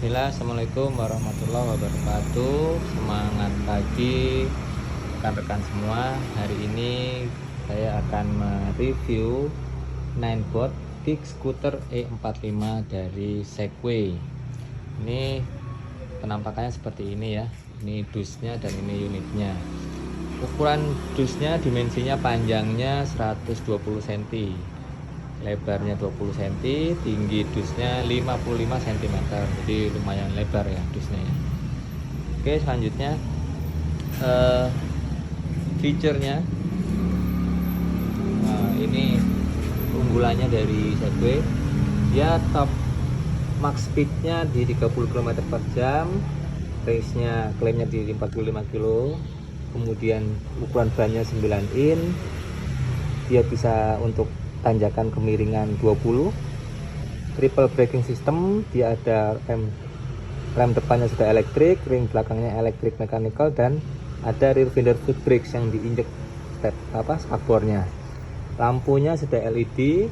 Bismillah, Assalamualaikum warahmatullahi wabarakatuh. Semangat pagi rekan-rekan semua. Hari ini saya akan mereview Ninebot Kick Scooter E45 dari Segway. Ini penampakannya seperti ini ya. Ini dusnya dan ini unitnya. Ukuran dusnya, dimensinya, panjangnya 120 cm, lebarnya 20 cm, tinggi dusnya 55 cm, jadi lumayan lebar ya dusnya ya. Oke, selanjutnya feature-nya, ini unggulannya dari Segway, dia top max speed-nya di 30 km/jam, range-nya klaimnya di 45 km, kemudian ukuran bannya 9 in, dia bisa untuk tanjakan kemiringan 20, triple braking system, dia ada rem depannya sudah elektrik, ring belakangnya elektrik mechanical, dan ada rear fender foot brakes yang diinjek spakbornya. Lampunya sudah LED,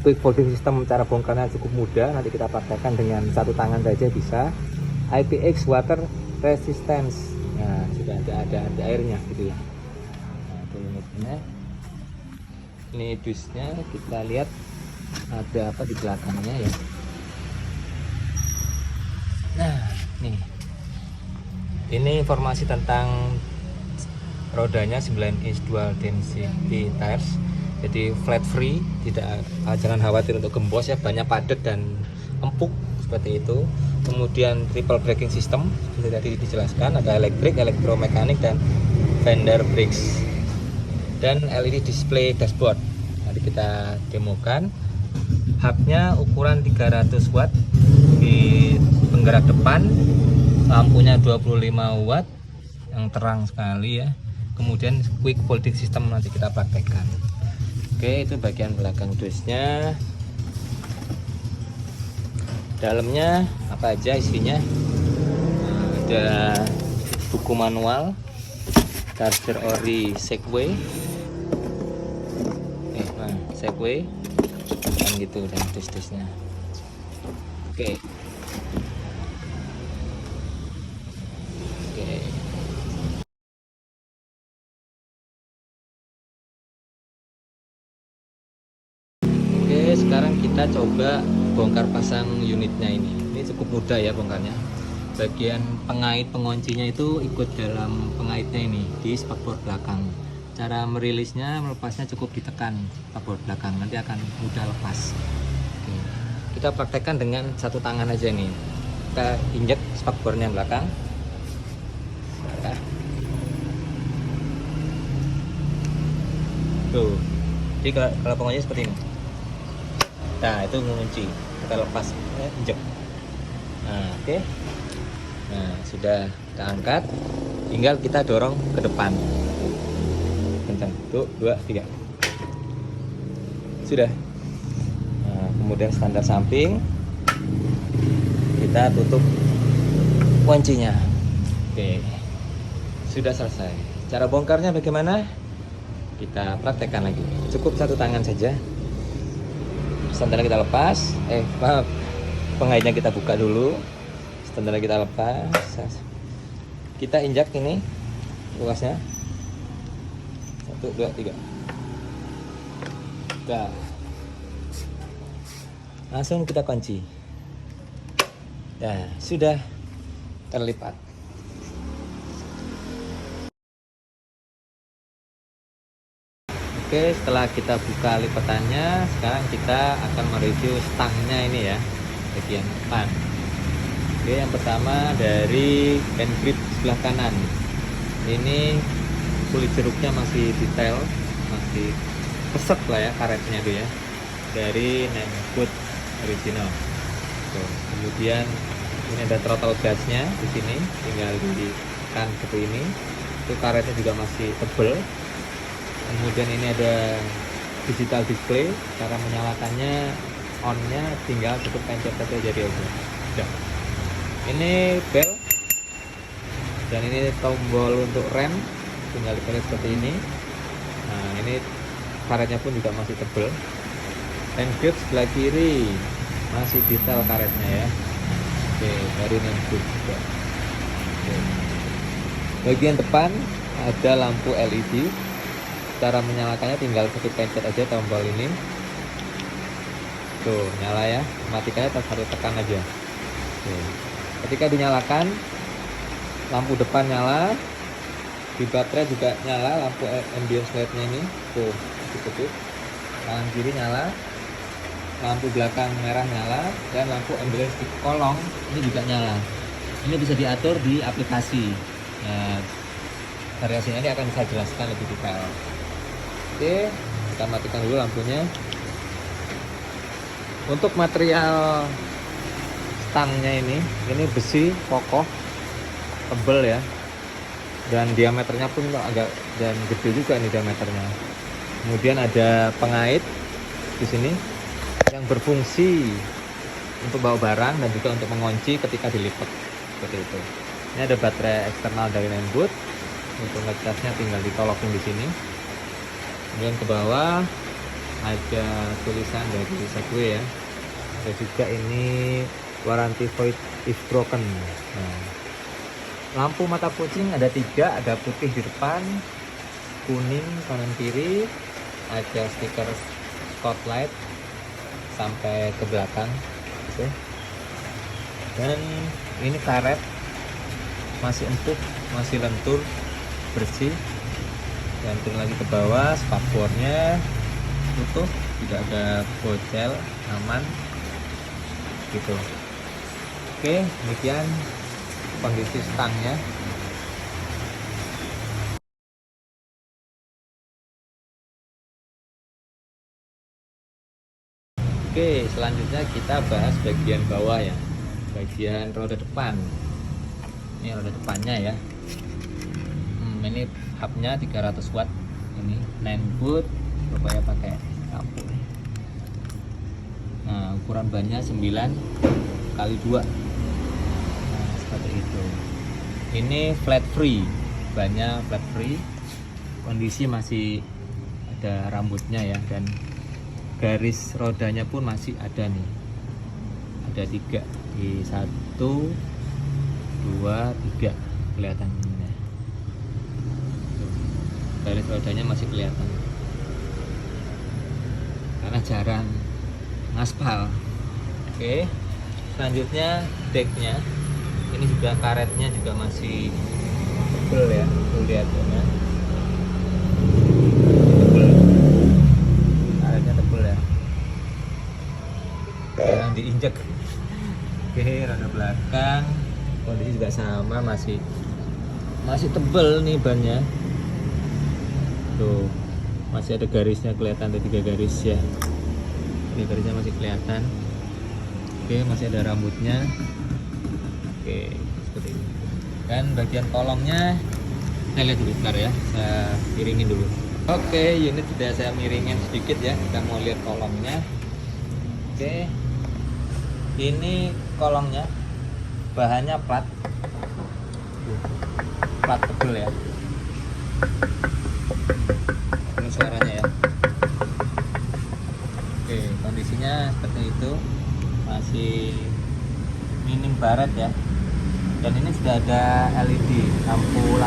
quick folding system, cara bongkarnya cukup mudah, nanti kita praktekkan dengan satu tangan saja bisa. IPX water resistance, nah sudah ada airnya gitu ya. Nah, itu unitnya. Ini dusnya, kita lihat ada apa di belakangnya ya. Nah, nih. Ini informasi tentang rodanya 9 inch dual density tires. Jadi flat free, jangan khawatir untuk gembos ya, banyak padat dan empuk seperti itu. Kemudian triple braking system, seperti tadi dijelaskan, ada elektrik, elektromekanik, dan fender brakes. Dan LED display dashboard. Nanti kita demokan. Hubnya ukuran 300 watt di penggerak depan, lampunya 25 watt yang terang sekali ya. Kemudian quick folding system nanti kita praktekkan. Oke, itu bagian belakang dusnya. Dalamnya apa aja isinya? Ada buku manual, charger ori Segway, Segway, dan gitu, dan dus-dusnya. Oke. Sekarang kita coba bongkar pasang unitnya ini. Ini cukup mudah ya bongkarnya. Bagian pengait penguncinya itu ikut dalam pengaitnya ini di spakbor belakang. Cara merilisnya, melepasnya cukup ditekan spakbor belakang, nanti akan mudah lepas. Oke. Kita praktekkan dengan satu tangan aja nih. Kita injek spakbornya belakang. Tuh. Jadi kalau penguncinya seperti ini. Nah, itu mengunci. Kita lepas, injek. Nah, oke. Nah, sudah kita angkat. Tinggal kita dorong ke depan. Kencang. 1, 2, 3. Sudah. Nah, kemudian standar samping. Kita tutup kuncinya. Oke. Sudah selesai. Cara bongkarnya bagaimana? Kita praktekkan lagi. Cukup satu tangan saja. Standarnya kita lepas, pengaitnya kita buka dulu. Standarnya kita lepas. Kita injak ini luasnya. 1, 2, 3. Nah, langsung kita kunci. Nah, sudah terlipat. Oke, setelah kita buka lipatannya, sekarang kita akan mereview stangnya ini ya, bagian depan. Oke, yang pertama dari hand grip sebelah kanan. Ini kulit jeruknya masih detail, masih pesek lah ya karetnya itu ya, dari Ninebot original. Tuh, kemudian ini ada throttle gasnya di sini, tinggal ditekan seperti ini. Itu karetnya juga masih tebal. Kemudian ini ada digital display, cara menyalakannya, on-nya tinggal cukup pencet saja jadi oke. Udah. Ini bel, dan ini tombol untuk rem, tinggal dipencet seperti ini. Nah, ini karetnya pun juga masih tebal. Hand grip sebelah kiri masih detail karetnya ya. Oke, dari nembus juga. Oke. Bagian depan ada lampu LED. Cara menyalakannya tinggal satu pencet aja tombol ini. Tuh, nyala ya. Matikannya satu tekan aja. Oke. Ketika dinyalakan, lampu depan nyala, di baterai juga nyala, lampu ambience light-nya ini. Tuh, ditutup. Kanan kiri nyala, lampu belakang merah nyala, dan lampu ambience di kolong ini juga nyala. Ini bisa diatur di aplikasi. Nah, variasinya ini akan saya jelaskan lebih detail. Oke, kita matikan dulu lampunya. Untuk material stangnya ini besi kokoh, tebel ya, dan diameternya pun agak dan gede juga ini diameternya. Kemudian ada pengait di sini yang berfungsi untuk bawa barang dan juga untuk mengunci ketika dilipat seperti itu. Ini ada baterai eksternal dari Nenboot. Untuk ngecasnya tinggal ditolokin di sini. Kemudian ke bawah ada tulisan dari Segway ya. Ada juga ini warranty void if broken. Nah, lampu mata kucing ada 3, ada putih di depan, kuning kanan kiri, ada stiker spotlight sampai ke belakang. Oke. Dan ini karet masih empuk, masih lentur, bersih. Dan turun lagi ke bawah, spakbornya utuh, tidak ada bocel, aman gitu. Oke, demikian kondisi stangnya. Oke, selanjutnya kita bahas bagian bawah ya, bagian roda depan. Ini roda depannya ya. Ini hubnya 300 watt. Ini Nenboot, supaya pakai lampu. Nah, ukuran bannya 9x2. Nah, seperti itu. Ini flat free, bannya flat free. Kondisi masih ada rambutnya ya, dan garis rodanya pun masih ada nih. Ada 3 di 1, 2, 3 kelihatan ini. Garis rodanya masih kelihatan karena jarang ngaspal. Oke, selanjutnya decknya ini juga karetnya juga masih tebel ya, tuh lihat ya, tebel, karetnya tebel ya, jarang diinjek. Oke, roda belakang kondisi juga sama, masih tebel nih bannya. Tuh, masih ada garisnya kelihatan, ada 3 garis ya. Ini garisnya masih kelihatan. Oke, masih ada rambutnya. Oke, seperti ini. Dan bagian kolongnya saya lihat dulu bentar ya, saya miringin dulu. Oke, unit sudah saya miringin sedikit ya, kita mau lihat kolongnya. Oke, ini kolongnya bahannya plat tebel ya. Ini suaranya ya. Oke, kondisinya seperti itu, masih minim baret ya. Dan ini sudah ada LED, lampu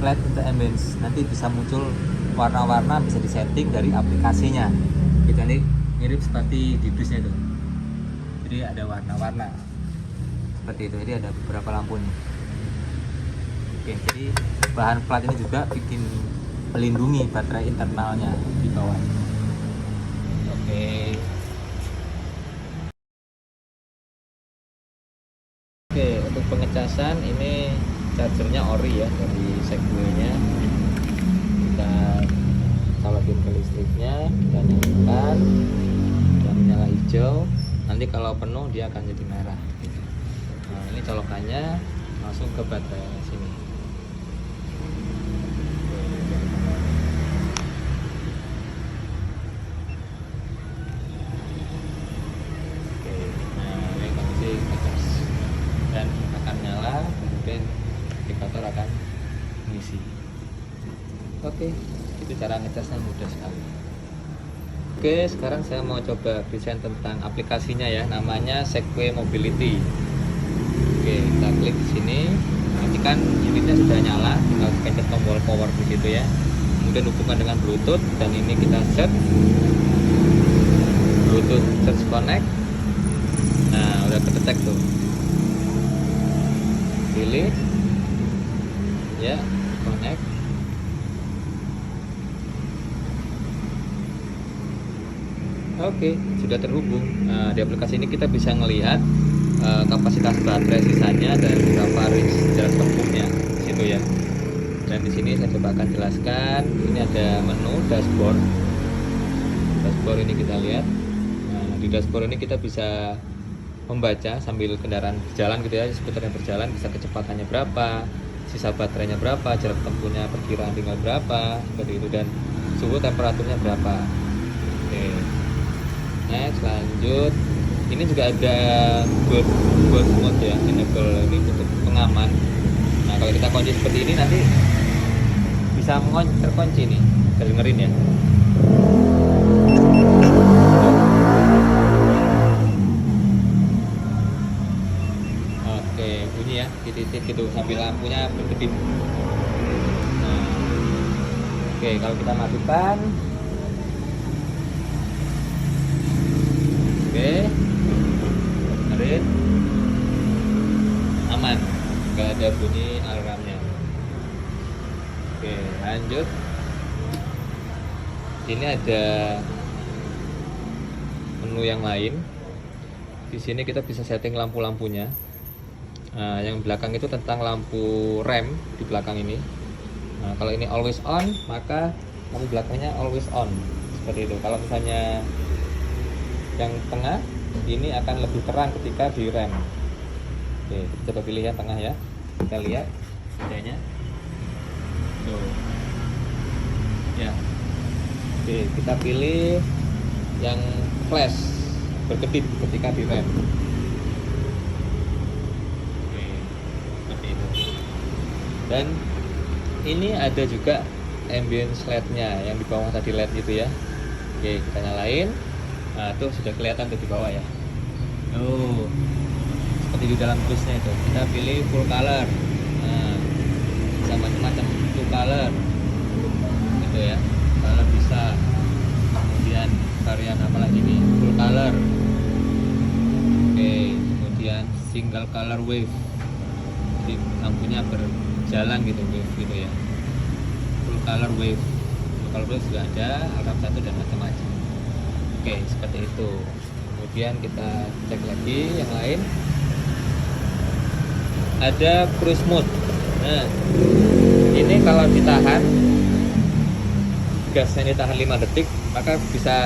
LED untuk ambience. Nanti bisa muncul warna-warna, bisa disetting dari aplikasinya. Kita ini mirip seperti di busnya itu. Jadi ada warna-warna seperti itu. Jadi ada beberapa lampunya. Oke, jadi bahan plat ini juga bikin melindungi baterai internalnya di bawah. Oke. Oke, untuk pengecasan ini chargernya ori ya, dari Segway-nya. Kita colokin ke listriknya, kita nyalakan, dan nyala hijau. Nanti kalau penuh dia akan jadi merah. Nah, ini colokannya langsung ke baterai sini. Dan akan nyala, kemudian indikator akan mengisi. Oke, itu cara ngecasnya mudah sekali. Oke, sekarang saya mau coba desain tentang aplikasinya ya, namanya Segway Mobility. Oke, kita klik di sini. Nanti kan unitnya sudah nyala, tinggal pencet tombol power di situ ya. Kemudian hubungkan dengan Bluetooth, dan ini kita set Bluetooth search connect. Nah, udah kedetek tuh. Pilih ya, connect. Oke, sudah terhubung. Nah, di aplikasi ini kita bisa melihat kapasitas baterai sisanya dan berapa range jarak tempuhnya di situ ya. Dan di sini saya coba akan jelaskan. Ini ada menu dashboard. Dashboard ini kita lihat. Nah, di dashboard ini kita bisa membaca sambil kendaraan berjalan gitu ya, skuternya berjalan, bisa kecepatannya berapa, sisa baterainya berapa, jarak tempuhnya perkiraan tinggal berapa, seperti itu, dan suhu temperaturnya berapa. Oke. Next, lanjut. Ini juga ada board mode ya, enable ini untuk pengaman. Nah, kalau kita kunci seperti ini nanti bisa terkunci nih. Kita dengerin ya. Oke, bunyi ya, titik gitu sambil lampunya berkedip. Nah, oke, kalau kita matikan. Oke, dengerin, aman, nggak ada bunyi alarmnya. Oke, lanjut. Ini ada menu yang lain. Di sini kita bisa setting lampu-lampunya. Nah, yang belakang itu tentang lampu rem di belakang ini. Nah, kalau ini always on, maka lampu belakangnya always on, seperti itu. Kalau misalnya yang tengah ini akan lebih terang ketika di rem. Oke, coba pilih yang tengah ya. Kita lihat bedanya. Tuh. Ya. Oke, kita pilih yang flash berkedip ketika di rem. Oke, seperti itu. Dan ini ada juga ambience LED-nya yang di bawah tadi LED itu ya. Oke, kita nyalain. Nah, tuh sudah kelihatan tuh di bawah ya. Oh, seperti di dalam busnya itu. Kita pilih full color. Nah, bisa macam-macam full color. Gitu ya. Color bisa. Kemudian varian apa lagi nih? Full color. Oke, kemudian single color wave. Jadi lampunya berjalan gitu, wave gitu ya. Full color wave. Full color wave juga ada, alarm 1 dan macam-macam. Oke, seperti itu. Kemudian kita cek lagi yang lain. Ada cruise mode. Nah, ini kalau ditahan, gasnya ditahan 5 detik, maka bisa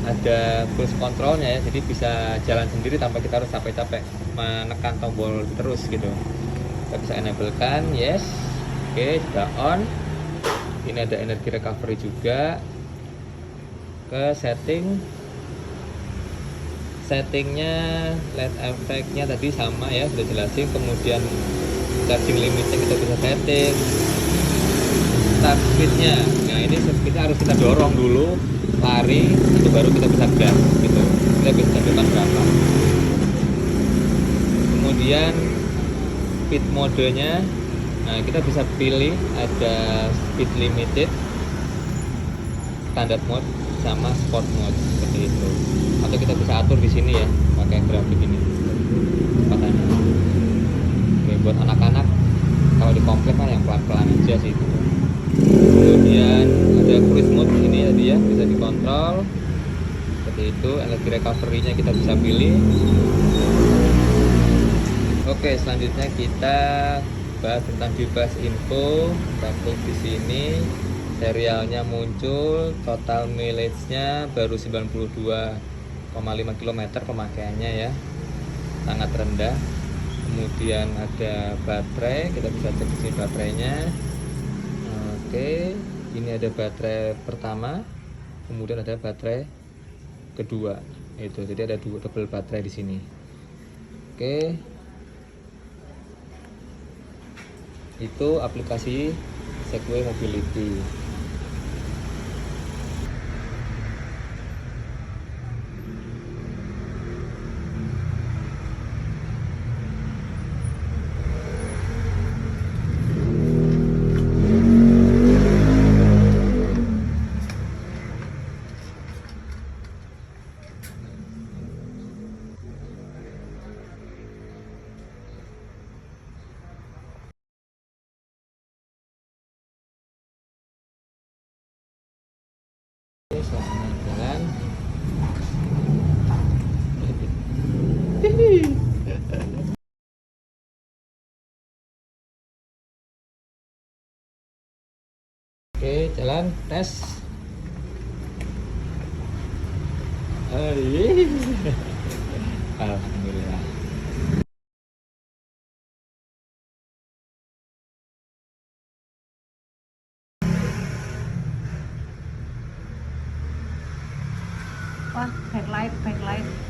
ada cruise controlnya ya. Jadi bisa jalan sendiri tanpa kita harus capek-capek menekan tombol terus gitu. Kita bisa enablekan, yes. Oke, sudah on. Ini ada energi recovery juga. Ke settingnya LED efeknya tadi sama ya, sudah jelasin. Kemudian charging limitnya kita bisa setting. Start speednya, nah ini speednya harus kita dorong dulu, lari, itu baru kita bisa gas gitu. Kita bisa tentukan berapa. Kemudian speed modenya, nah kita bisa pilih ada speed limited, standard mode, sama sport mode seperti itu. Atau kita bisa atur di sini ya, pakai grafik ini kecepatannya. Oke, buat anak-anak kalau di komplek kan yang pelan-pelan aja sih. Kemudian ada cruise mode ini tadi ya, bisa dikontrol seperti itu. Energi recovery-nya kita bisa pilih. Oke, selanjutnya kita bahas tentang device info. Kita klik di sini. Serialnya muncul, total mileage-nya baru 92,5 km pemakaiannya ya, sangat rendah. Kemudian ada baterai, kita bisa cek di sini baterainya. Oke, ini ada baterai pertama, kemudian ada baterai kedua, itu jadi ada dua double baterai di sini. Oke, itu aplikasi Segway Mobility. Oke, selamat jalan. Oke, jalan tes. Alhamdulillah. Wah, backlight, backlight.